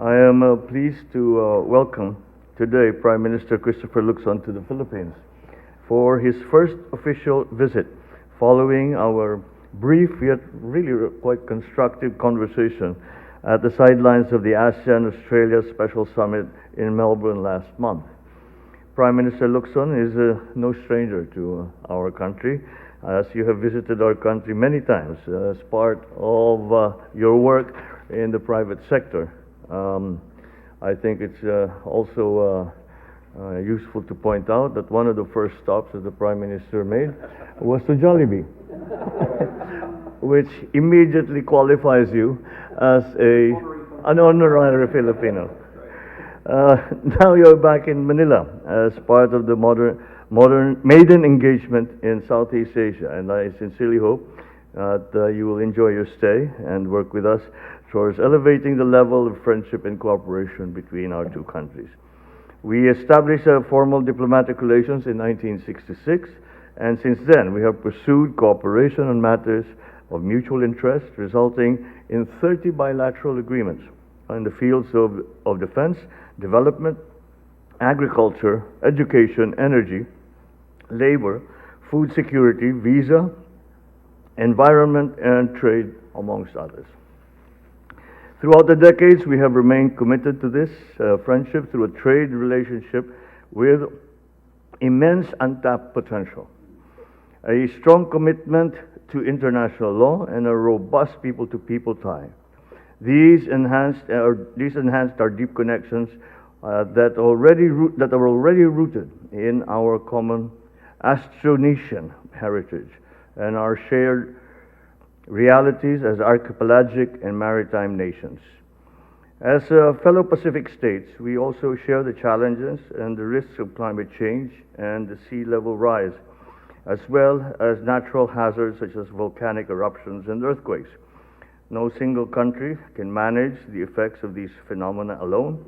I am pleased to welcome today Prime Minister Christopher Luxon to the Philippines for his first official visit following our brief yet really quite constructive conversation at the sidelines of the ASEAN-Australia Special Summit in Melbourne last month. Prime Minister Luxon is no stranger to our country, as you have visited our country many times as part of your work in the private sector. I think it's also useful to point out that one of the first stops that the Prime Minister made was to Jollibee, which immediately qualifies you as an honorary Filipino. Now you're back in Manila as part of the modern maiden engagement in Southeast Asia, and I sincerely hope that you will enjoy your stay and work with us towards elevating the level of friendship and cooperation between our two countries. We established formal diplomatic relations in 1966, and since then we have pursued cooperation on matters of mutual interest, resulting in 30 bilateral agreements in the fields of defense, development, agriculture, education, energy, labor, food security, visa, environment, and trade, amongst others. Throughout the decades, we have remained committed to this friendship through a trade relationship with immense untapped potential, a strong commitment to international law, and a robust people-to-people tie. These enhanced our deep connections that are already rooted in our common Austronesian heritage and our shared realities as archipelagic and maritime nations. As fellow Pacific states, we also share the challenges and the risks of climate change and the sea level rise, as well as natural hazards such as volcanic eruptions and earthquakes. No single country can manage the effects of these phenomena alone,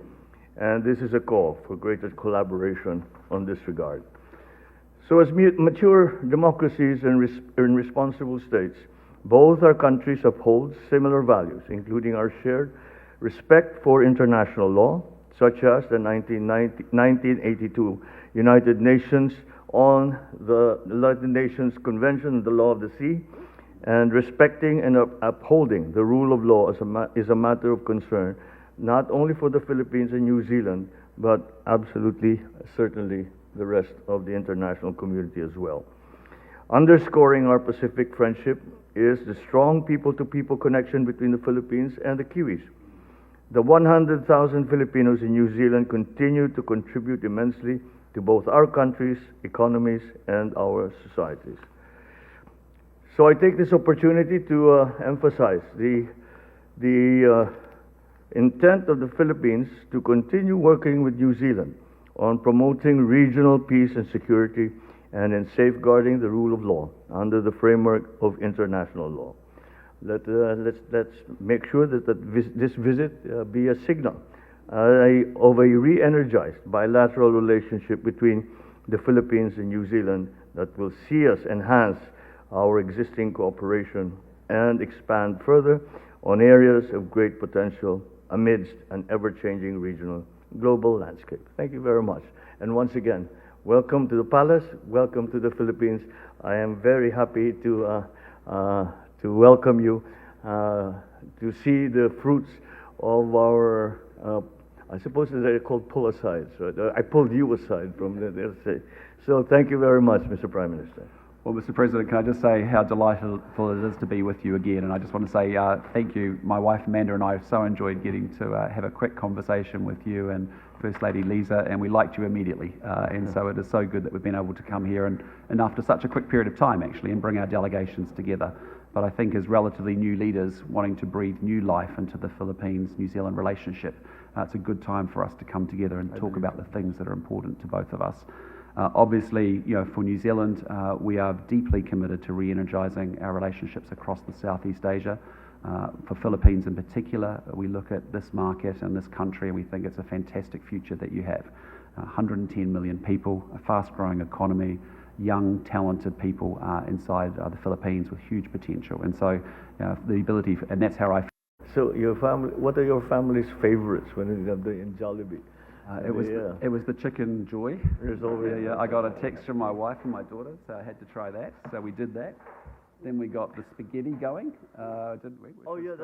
and this is a call for greater collaboration on this regard. So as mature democracies and responsible states, both our countries uphold similar values, including our shared respect for international law, such as the 1982 United Nations Convention on the Law of the Sea, and respecting and upholding the rule of law is a matter of concern, not only for the Philippines and New Zealand, but absolutely, certainly, the rest of the international community as well. Underscoring our Pacific friendship is the strong people-to-people connection between the Philippines and the Kiwis. The 100,000 Filipinos in New Zealand continue to contribute immensely to both our countries' economies and our societies. So I take this opportunity to emphasize the intent of the Philippines to continue working with New Zealand on promoting regional peace and security and in safeguarding the rule of law under the framework of international law. Let's make sure that this visit be a signal of a re-energized bilateral relationship between the Philippines and New Zealand that will see us enhance our existing cooperation and expand further on areas of great potential amidst an ever-changing regional global landscape. Thank you very much. And once again, welcome to the Palace, welcome to the Philippines. I am very happy to welcome you, to see the fruits of our, I suppose they're called pull-asides, right? I pulled you aside from the, so thank you very much, Mr. Prime Minister. Well, Mr. President, can I just say how delightful it is to be with you again, and I just want to say thank you. My wife Amanda and I have so enjoyed getting to have a quick conversation with you and First Lady Lisa, and we liked you immediately, and so it is so good that we've been able to come here and after such a quick period of time actually and bring our delegations together. But I think as relatively new leaders wanting to breathe new life into the Philippines-New Zealand relationship, it's a good time for us to come together and talk about the things that are important to both of us. Obviously, for New Zealand, we are deeply committed to re-energizing our relationships across the Southeast Asia. For Philippines in particular, we look at this market and this country and we think it's a fantastic future that you have. 110 million people, a fast-growing economy, young, talented people inside the Philippines with huge potential. And so the ability, and that's how I So your family, what are your family's favorites when you have the in Jollibee? It was the chicken joy. There's always Yeah. I got a text from my wife and my daughter, so I had to try that. So we did that. Then we got the spaghetti going, didn't we? Oh yeah,